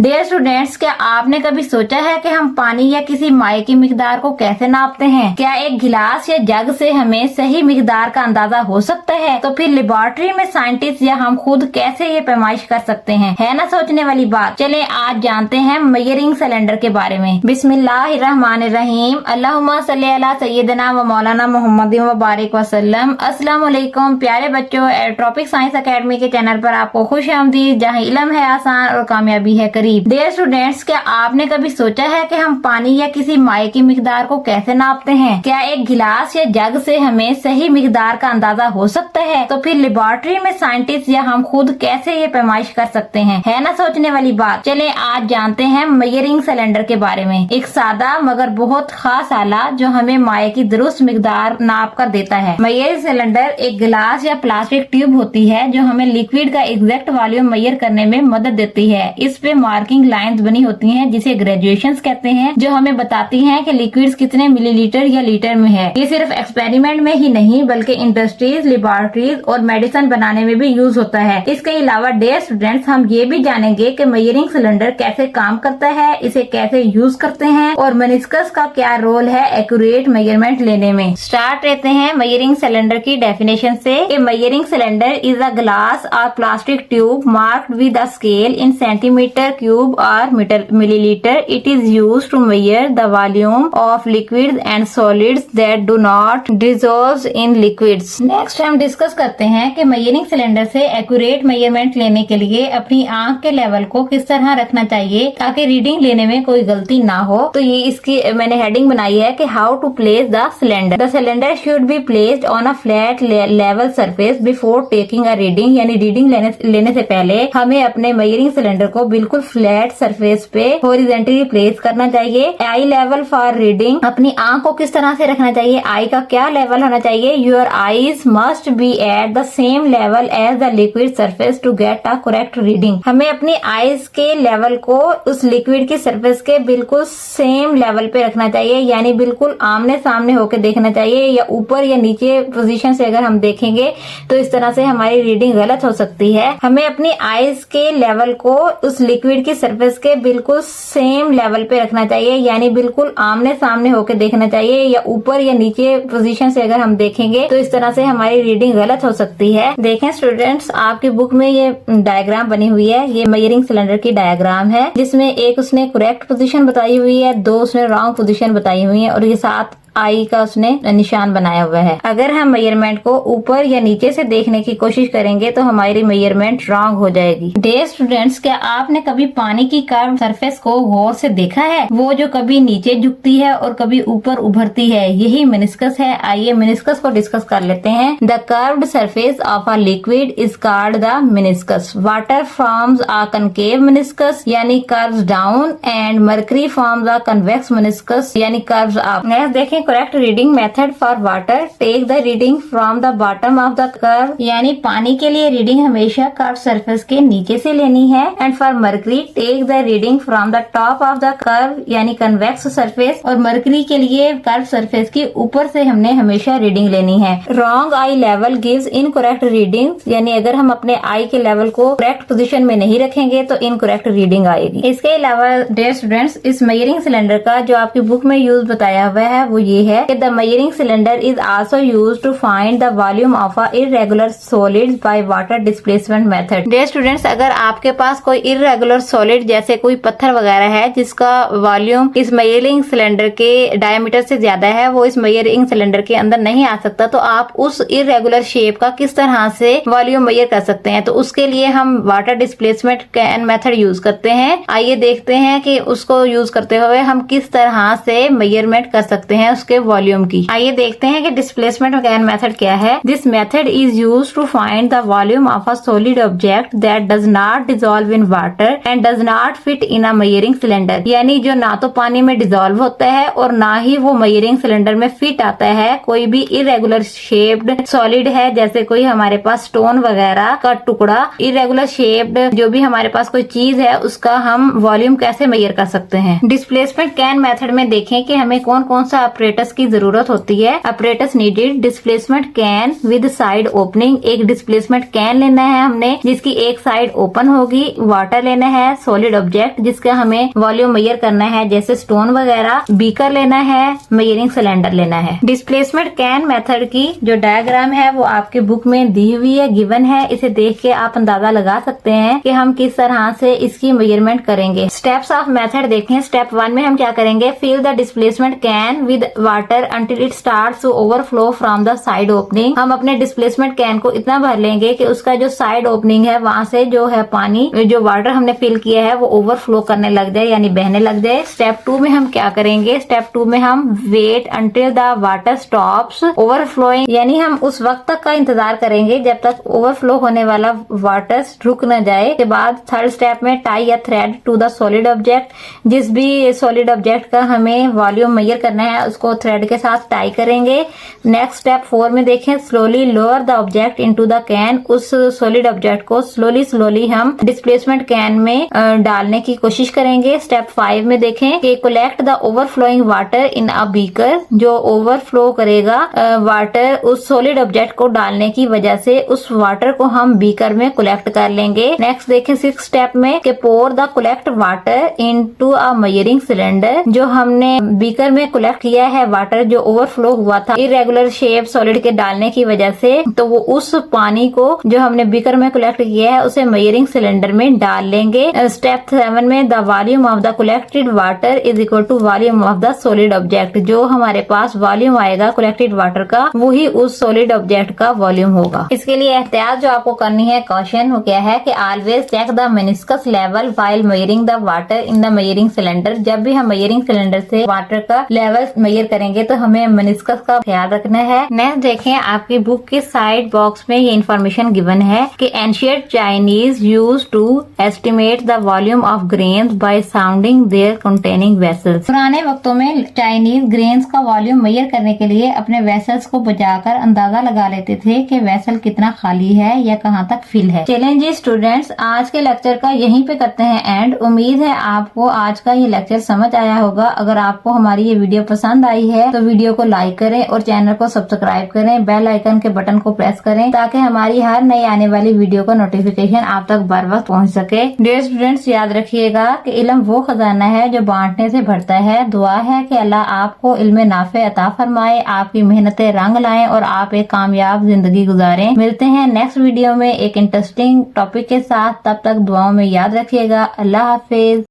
Dear students, क्या आपने कभी सोचा है कि हम पानी या किसी माय की मिकदार को कैसे नापते हैं? क्या एक गिलास या जग से हमें सही मिकदार का अंदाजा हो सकता है? तो फिर लेबोरेटरी में साइंटिस्ट या हम खुद कैसे ये पैमाइश कर सकते हैं? है ना सोचने वाली बात। चले आज जानते हैं मेजरिंग सिलेंडर के बारे में। बिस्मिल्लाहिर्रहमानिर्रहीम। अल्लाहुम्मा सल्ली अला सय्यदना व मौलाना मुहम्मदिन व बारिक वसल्लम। अस्सलाम वालेकुम प्यारे बच्चों, एरोट्रॉपिक साइंस एकेडमी के चैनल पर आपको खुशामदीद, जहाँ इल्म है आसान और कामयाबी है करीब। डियर स्टूडेंट्स, क्या आपने कभी सोचा है कि हम पानी या किसी माय की मिकदार को कैसे नापते हैं? क्या एक गिलास या जग से हमें सही मिकदार का अंदाजा हो सकता है? तो फिर लेबोरेटरी में साइंटिस्ट या हम खुद कैसे ये पैमाइश कर सकते हैं? है ना सोचने वाली बात। चले आज जानते हैं मेजरिंग सिलेंडर के बारे में। एक सादा मगर बहुत खास आला जो हमें माय की दुरुस्त मिकदार नाप कर देता है। मेजरिंग सिलेंडर एक गिलास या प्लास्टिक ट्यूब होती है जो हमें लिक्विड का एग्जैक्ट वॉल्यूम मेजर करने में मदद देती है। इस पे मार्किंग लाइंस बनी होती हैं जिसे ग्रेजुएशंस कहते हैं, जो हमें बताती हैं कि लिक्विड्स कितने मिलीलीटर या लीटर में है। ये सिर्फ एक्सपेरिमेंट में ही नहीं बल्कि इंडस्ट्रीज, लेबोरेटरीज और मेडिसिन बनाने में भी यूज होता है। इसके अलावा डियर स्टूडेंट्स, हम ये भी जानेंगे कि मेजरिंग सिलेंडर कैसे काम करता है, इसे कैसे यूज करते हैं और मेनिस्कस का क्या रोल है एक्यूरेट मेजरमेंट लेने में। स्टार्ट रहते हैं मेजरिंग सिलेंडर की डेफिनेशन से। Measuring cylinder is a glass और plastic tube marked with a scale in centimeter cube or milliliter. It is used to measure the volume of liquids and solids that do not dissolve in liquids. Next हम discuss करते हैं कि measuring cylinder से accurate measurement लेने के लिए अपनी आंख के लेवल को किस तरह रखना चाहिए ताकि रीडिंग लेने में कोई गलती ना हो। तो ये इसकी मैंने हेडिंग बनाई है कि how to place the cylinder. The cylinder should be placed on a flat level surface before taking a reading. यानी रीडिंग लेने से पहले हमें अपने मेजरिंग सिलेंडर को बिल्कुल फ्लैट सरफेस पे हॉरिजॉन्टली प्लेस करना चाहिए। Eye level for reading. अपनी आंख को किस तरह से रखना चाहिए? आई का क्या लेवल होना चाहिए? Your eyes must be at the same level as the liquid surface to get a correct reading. हमें अपनी आईज के लेवल को उस लिक्विड की सरफेस के बिल्कुल सेम लेवल पे रखना चाहिए, यानी बिल्कुल आमने सामने होकर देखना चाहिए, या ऊपर या नीचे पोजीशन से अगर हम देखेंगे तो इस तरह से हमारी रीडिंग गलत हो सकती है। हमें अपनी आईज के लेवल को उस लिक्विड की सरफेस के बिल्कुल सेम लेवल पे रखना चाहिए, यानी बिल्कुल आमने सामने होकर देखना चाहिए, या ऊपर या नीचे पोजीशन से अगर हम देखेंगे तो इस तरह से हमारी रीडिंग गलत हो सकती है। देखें स्टूडेंट्स, आपकी बुक में ये डायग्राम बनी हुई है। ये मेजरिंग सिलेंडर की डायग्राम है जिसमें एक उसने करेक्ट पोजीशन बताई हुई है, दो उसने रॉन्ग पोजीशन बताई हुई है और ये 7 आई का उसने निशान बनाया हुआ है। अगर हम मेजरमेंट को ऊपर या नीचे से देखने की कोशिश करेंगे तो हमारी मेजरमेंट रॉन्ग हो जाएगी। डियर स्टूडेंट्स, क्या आपने कभी पानी की कर्व सरफेस को गौर से देखा है? वो जो कभी नीचे झुकती है और कभी ऊपर उभरती है, यही मेनिस्कस है। आइए मेनिस्कस को डिस्कस कर लेते हैं। The curved surface of a liquid is called the meniscus. Water forms a concave meniscus यानी curves down, and mercury forms a convex meniscus यानी कर्व्स अप। नेक्स्ट देखें correct reading method for water. Take the reading from the bottom of the curve, यानी पानी के लिए reading हमेशा curve surface के नीचे से लेनी है। And for mercury take the reading from the top of the curve यानी कन्वेक्स सरफेस, और मर्करी के लिए कर्व सरफेस के ऊपर से हमने हमेशा रीडिंग लेनी है। Wrong I level gives incorrect reading, यानी अगर हम अपने आई के लेवल को करेक्ट पोजीशन में नहीं रखेंगे तो इनकरेक्ट रीडिंग आएगी। इसके अलावा डियर स्टूडेंट्स, इस मेजरिंग सिलेंडर का जो आपकी बुक में यूज बताया हुआ है वो ये है कि the measuring cylinder is also used to find the volume of a irregular solids by water displacement method. Dear students, अगर आपके पास कोई इर्रेगुलर सॉलिड जैसे कोई पत्थर वगैरह है जिसका वॉल्यूम इस मेजरिंग सिलेंडर के डायमीटर से ज्यादा है, वो इस मेजरिंग सिलेंडर के अंदर नहीं आ सकता, तो आप उस इर्रेगुलर शेप का किस तरह से वॉल्यूम मेजर कर सकते हैं? तो उसके लिए हम water displacement can method use करते हैं। आइए देखते हैं कि उसको यूज करते हुए हम किस तरह से मेजरमेंट कर सकते हैं उसके वॉल्यूम की। आइए देखते हैं कि डिस्प्लेसमेंट कैन मेथड क्या है। This method is used to find the volume of a solid object that does not dissolve in water and does not fit in a measuring cylinder, यानी जो ना तो पानी में डिसॉल्व होता है और ना ही वो मेजरिंग सिलेंडर में फिट आता है। कोई भी इरेगुलर शेप्ड सॉलिड है, जैसे कोई हमारे पास स्टोन वगैरह का टुकड़ा, इरेगुलर शेप्ड जो भी हमारे पास कोई चीज है, उसका हम वॉल्यूम कैसे मेजर कर सकते हैं। डिस्प्लेसमेंट कैन मेथड में देखें कि हमें कौन कौन सा अपरेटस की जरूरत होती है। Apparatus needed, displacement can with side opening, एक डिस्प्लेसमेंट कैन लेना है हमने जिसकी एक साइड ओपन होगी। वाटर लेना है, सॉलिड ऑब्जेक्ट जिसका हमें वॉल्यूम मेजर करना है जैसे स्टोन वगैरह, बीकर लेना है, मेजरिंग सिलेंडर लेना है। डिस्प्लेसमेंट कैन मेथड की जो डायग्राम है वो आपके बुक में दी हुई है, गिवन है। इसे देख के आप अंदाजा लगा सकते हैं कि हम किस तरह से इसकी मेजरमेंट करेंगे। स्टेप्स ऑफ मेथड देखें। स्टेप 1 में हम क्या करेंगे, fill the displacement can with water until it starts to overflow from the side opening. हम अपने डिस्प्लेसमेंट कैन को इतना भर लेंगे कि उसका जो साइड ओपनिंग है वहां से जो है पानी, जो वाटर हमने फिल किया है वो ओवरफ्लो करने लग जाए यानी बहने लग जाए। स्टेप 2 में हम क्या करेंगे, स्टेप 2 में हम wait until the water stops overflowing, यानी हम उस वक्त तक का इंतजार करेंगे जब तक ओवरफ्लो होने वाला वाटर रुक न जाए। के बाद थर्ड स्टेप में tie a thread to the solid object, जिस भी सॉलिड ऑब्जेक्ट का हमें वॉल्यूम मेजर करना है उसको थ्रेड के साथ टाई करेंगे। नेक्स्ट स्टेप 4 में देखें, slowly lower the object into the can, उस सॉलिड ऑब्जेक्ट को स्लोली हम डिस्प्लेसमेंट कैन में डालने की कोशिश करेंगे। स्टेप 5 में देखें कि collect the overflowing water in a beaker, जो ओवरफ्लो करेगा वाटर उस सॉलिड ऑब्जेक्ट को डालने की वजह से उस वाटर को हम बीकर में कलेक्ट कर लेंगे। नेक्स्ट देखें 6 स्टेप में कि pour the collect water into a measuring cylinder, जो हमने बीकर में कलेक्ट किया है वाटर जो ओवरफ्लो हुआ था इरेगुलर शेप सॉलिड के डालने की वजह से, तो वो उस पानी को जो हमने बीकर में कलेक्ट किया है उसे मेजरिंग सिलेंडर में डाल लेंगे। स्टेप 7 में the volume of the collected water is equal to volume of the solid object, जो हमारे पास वॉल्यूम आएगा कलेक्टेड वाटर का वही उस सॉलिड ऑब्जेक्ट का वॉल्यूम होगा। इसके लिए एहतियात जो आपको करनी है, कॉशन वो क्या है कि always check the meniscus level while measuring the water in the measuring cylinder. जब भी हम मेजरिंग सिलेंडर से वाटर का लेवल मेजर करेंगे तो हमें मेनिस्कस का ख्याल रखना है। नेक्स्ट देखें, आपकी बुक के साइड बॉक्स में ये इन्फॉर्मेशन गिवन है कि ancient Chinese use to estimate the volume of grains by sounding their containing vessels. पुराने वक्तों में चाइनीज ग्रेन्स का वॉल्यूम मेजर करने के लिए अपने वेसल्स को बजाकर अंदाजा लगा लेते थे कि वेसल कितना खाली है या कहाँ तक फिल है। चलें जी स्टूडेंट्स, आज के लेक्चर का यहीं पे करते हैं एंड। उम्मीद है आपको आज का ये लेक्चर समझ आया होगा। अगर आपको हमारी ये वीडियो पसंद आई है तो वीडियो को लाइक करें और चैनल को सब्सक्राइब करें, बेल आइकन के बटन को प्रेस करें ताकि हमारी हर नई आने वाली वीडियो का नोटिफिकेशन आप तक बर वक्त पहुँच सके। डियर स्टूडेंट्स, याद रखिएगा कि इल्म वो खजाना है जो बांटने से बढ़ता है। दुआ है कि अल्लाह आपको इल्म नाफे अता फरमाए, आपकी मेहनतें रंग लाएं और आप एक कामयाब जिंदगी गुजारें। मिलते हैं नेक्स्ट वीडियो में एक इंटरेस्टिंग टॉपिक के साथ। तब तक दुआओं में याद रखिएगा। अल्लाह हाफिज।